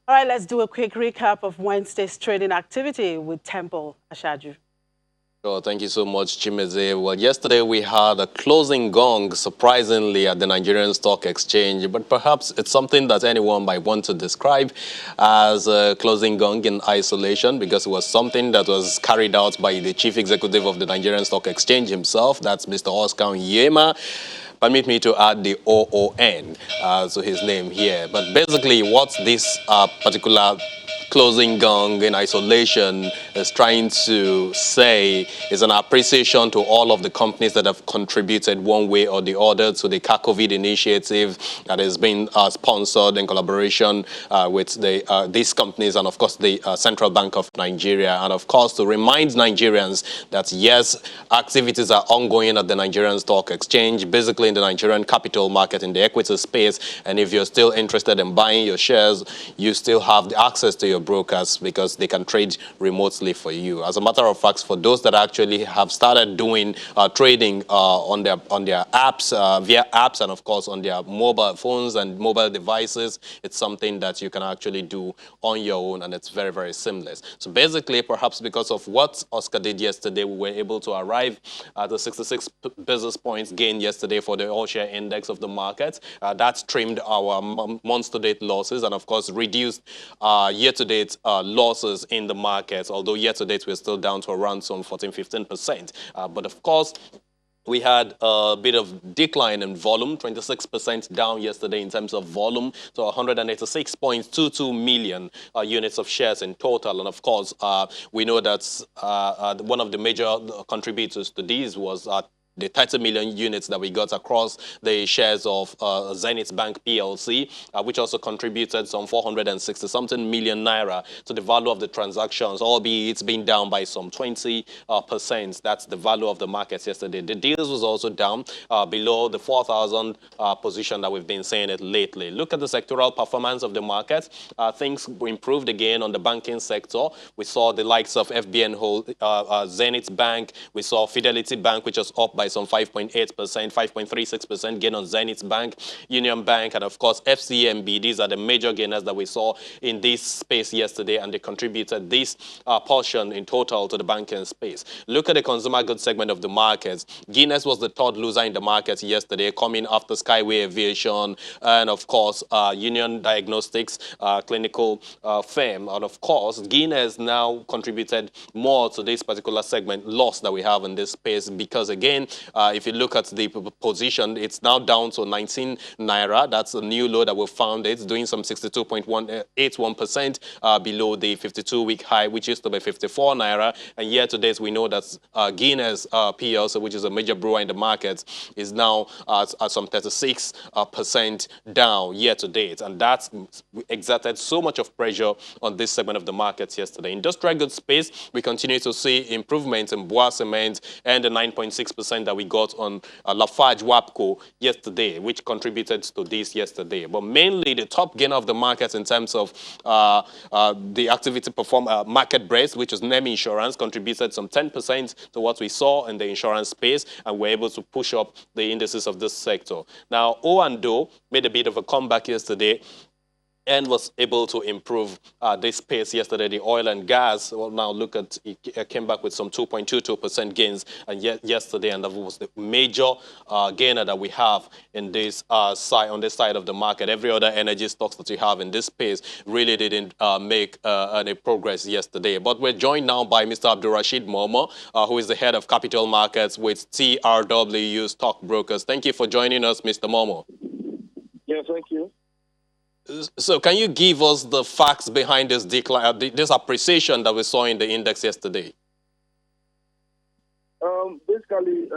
All right, let's do a quick recap of Wednesday's trading activity with Temple Ashaju. Sure, thank you so much, Chimeze. Well, yesterday we had a closing gong, surprisingly, at the Nigerian Stock Exchange, but perhaps it's something that anyone might want to describe as a closing gong in isolation, because it was something that was carried out by the Chief Executive of the Nigerian Stock Exchange himself, that's Mr. Oscar Onyema. Permit me to add the OON to his name here. But basically, what this particular closing gong in isolation is trying to say is an appreciation to all of the companies that have contributed one way or the other to the COVID initiative that is being sponsored in collaboration with these companies and, of course, the Central Bank of Nigeria. And, of course, to remind Nigerians that, yes, activities are ongoing at the Nigerian Stock Exchange, basically in the Nigerian capital market, in the equity space. And if you're still interested in buying your shares, you still have the access to your brokers because they can trade remotely for you. As a matter of fact, for those that actually have started doing trading on their apps, via apps, and of course on their mobile phones and mobile devices, it's something that you can actually do on your own, and it's very, very seamless. So basically, perhaps because of what Oscar did yesterday, we were able to arrive at the 66 basis points gain yesterday for the all-share index of the market. That trimmed our month-to-date losses and, of course, reduced year-to-date losses in the markets, although year-to-date we're still down to around some 14-15%. But of course, we had a bit of decline in volume, 26% down yesterday in terms of volume, so 186.22 million units of shares in total. And of course, we know that one of the major contributors to these was the 30 million units that we got across the shares of Zenith Bank PLC, which also contributed some 460-something million naira to the value of the transactions, albeit it's been down by some 20%. That's the value of the markets yesterday. The deals was also down below the 4,000 position that we've been saying it lately. Look at the sectoral performance of the market. Things improved again on the banking sector. We saw the likes of FBN Zenith Bank. We saw Fidelity Bank, which was up by some 5.8%, 5.36% gain on Zenith Bank, Union Bank, and of course FCMB. These are the major gainers that we saw in this space yesterday, and they contributed this portion in total to the banking space. Look at the consumer goods segment of the markets. Guinness was the third loser in the market yesterday, coming after Skyway Aviation and of course Union Diagnostics, clinical firm. And of course, Guinness now contributed more to this particular segment loss that we have in this space, because again, if you look at the position, it's now down to 19 naira. That's a new low that we found. It's doing some 62.81% below the 52-week high, which used to be 54 naira. And year to date, we know that Guinness PLC, which is a major brewer in the market, is now at some 36% down year to date. And that's exerted so much of pressure on this segment of the markets yesterday. Industrial goods space, we continue to see improvements in Bois Cement and the 9.6% that we got on Lafarge WAPCO yesterday, which contributed to this yesterday. But mainly the top gainer of the market in terms of the activity market brace, which is NEM Insurance, contributed some 10% to what we saw in the insurance space, and we're able to push up the indices of this sector. Now, O&O made a bit of a comeback yesterday and was able to improve this pace yesterday. The oil and gas, well, now look at, it came back with some 2.22% gains and yesterday, and that was the major gainer that we have in this side, on this side of the market. Every other energy stocks that you have in this space really didn't make any progress yesterday. But we're joined now by Mr. Abdulrasheed Momo, who is the head of capital markets with TRW Stockbrokers. Thank you for joining us, Mr. Momo. Yeah, thank you. So can you give us the facts behind this decline, this appreciation that we saw in the index yesterday? Basically,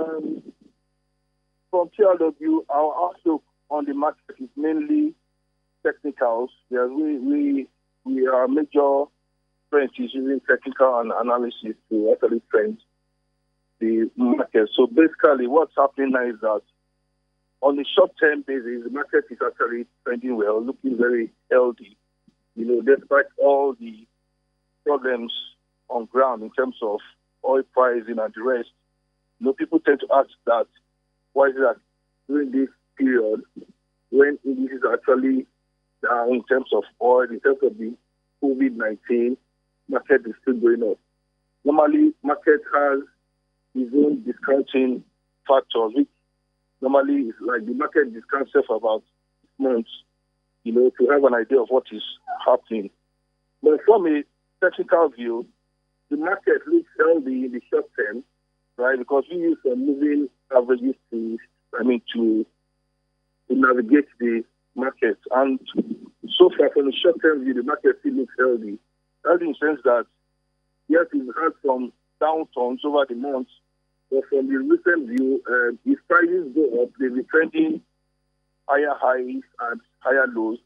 from TRW, our outlook on the market is mainly technicals. Yeah, we are major trends using technical analysis to actually trend the market. So basically, what's happening now is that on the short-term basis, the market is actually trending well, looking very healthy. You know, despite all the problems on ground in terms of oil pricing and the rest, you know, people tend to ask that, why is it that during this period, when indices are actually in terms of oil, in terms of the COVID-19, market is still going up. Normally, market has its own discounting factors, which normally is like the market discounts for about months, to have an idea of what is happening. But from a technical view, the market looks healthy in the short term, right? Because we use some moving averages to navigate the market. And so far, from the short-term view, the market still looks healthy. Healthy in the sense that, yes, we've had some downturns over the months, but from the recent view, if prices go up, they'll be trending higher highs and higher lows.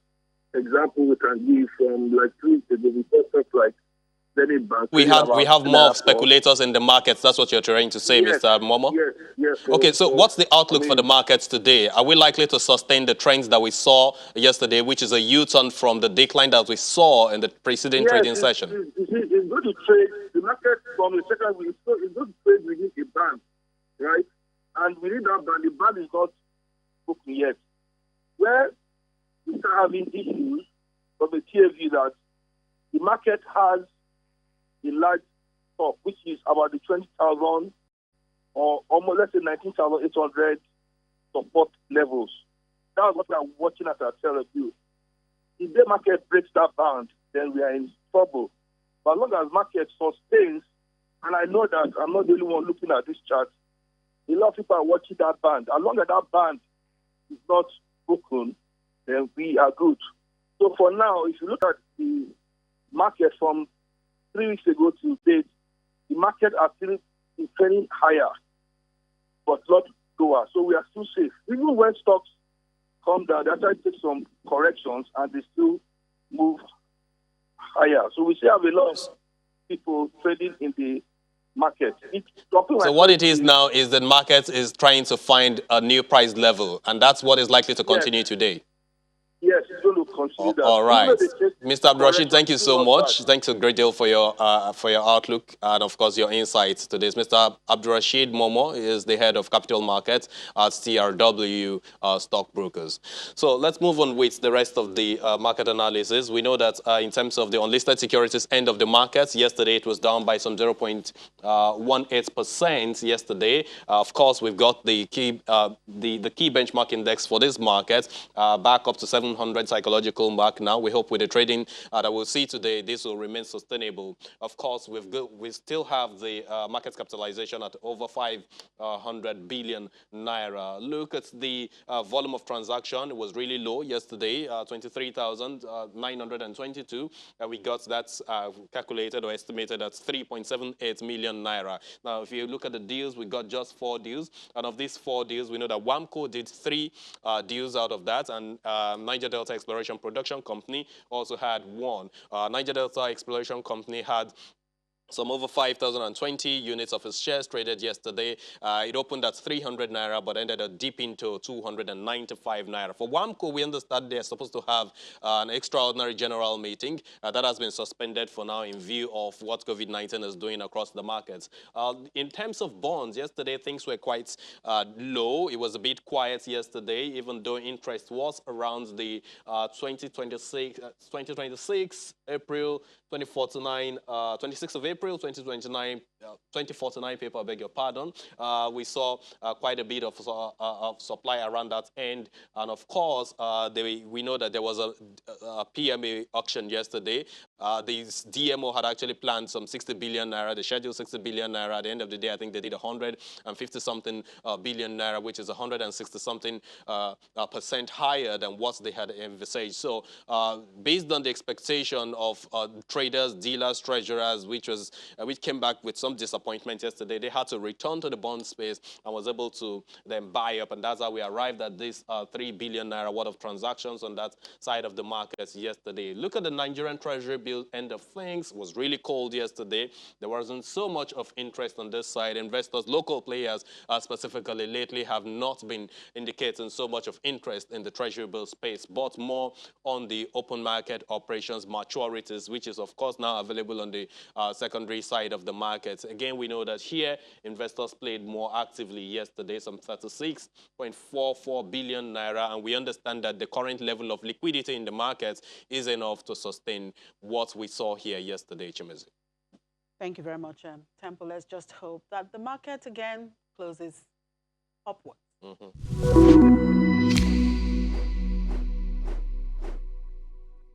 Example we can give from like 3 weeks ago, we saw stuff like Zenith Bank. We have more speculators in the markets. That's what you're trying to say, yes, Mr. Momo? Yes. Okay, so what's the outlook for the markets today? Are we likely to sustain the trends that we saw yesterday, which is a U-turn from the decline that we saw in the preceding trading session? It's good to trade. The market from the second week, it's good to trade within a band, right? And within that band, the band is not broken yet. Where we start having issues from the TFV that the market has a large top, which is about the 20,000 or almost, let's say, 19,800 support levels. That's what we are watching at our view. If the market breaks that band, then we are in trouble. But as long as market sustains, and I know that I'm not the only one looking at this chart, a lot of people are watching that band. As long as that band is not broken, then we are good. So for now, if you look at the market from 3 weeks ago to date, the market are still trending higher, but not lower. So we are still safe. Even when stocks come down, they actually take some corrections and they still move higher. So we still have a lot of people trading in the market. So what it is now is that market is trying to find a new price level, and that's what is likely to continue today. Yes, it's going to continue that. All right. Mr. Abdulrasheed, thank you so much. Thanks a great deal for your outlook and, of course, your insights today. Mr. Abdulrasheed Momo is the head of capital markets at TRW Stockbrokers. So let's move on with the rest of the market analysis. We know that in terms of the unlisted securities end of the markets, yesterday it was down by some 0.18% yesterday. Of course, we've got the key benchmark index for this market back up to 700 psychological mark now. We hope with the trading that we'll see today, this will remain sustainable. Of course, we still have the market capitalization at over 500 billion naira. Look at the volume of transaction. It was really low yesterday, 23,922. We got that calculated or estimated at 3.78 million naira. Now, if you look at the deals, we got just 4 deals. And of these 4 deals, we know that WAMCO did 3 deals out of that, and Niger Delta Exploration Production Company also had 1. Niger Delta Exploration Company had some over 5,020 units of its shares traded yesterday. It opened at 300 naira, but ended up dipping to 295 naira. For WAMCO, we understand they're supposed to have an extraordinary general meeting. That has been suspended for now in view of what COVID-19 is doing across the markets. In terms of bonds, yesterday things were quite low. It was a bit quiet yesterday, even though interest was around the 2026 April 2049, 26th of April 2049 paper, I beg your pardon. We saw quite a bit of supply around that end. And of course, we know that there was a PMA auction yesterday. This DMO had actually planned some 60 billion naira. They scheduled 60 billion naira. At the end of the day, I think they did 150-something billion naira, which is 160-something percent higher than what they had envisaged. So based on the expectation of traders, dealers, treasurers, which came back with some disappointment yesterday, they had to return to the bond space and was able to then buy up. And that's how we arrived at this 3 billion naira worth of transactions on that side of the markets yesterday. Look at the Nigerian Treasury bill end of things. It was really cold yesterday. There wasn't so much of interest on this side. Investors, local players specifically lately, have not been indicating so much of interest in the Treasury bill space, but more on the open market operations maturities, which is of course now available on the secondary side of the market. Again, we know that here investors played more actively yesterday, some 36.44 billion naira, and we understand that the current level of liquidity in the market is enough to sustain what we saw here yesterday, Chimezi. Thank you very much, Temple. Let's just hope that the market again closes upwards.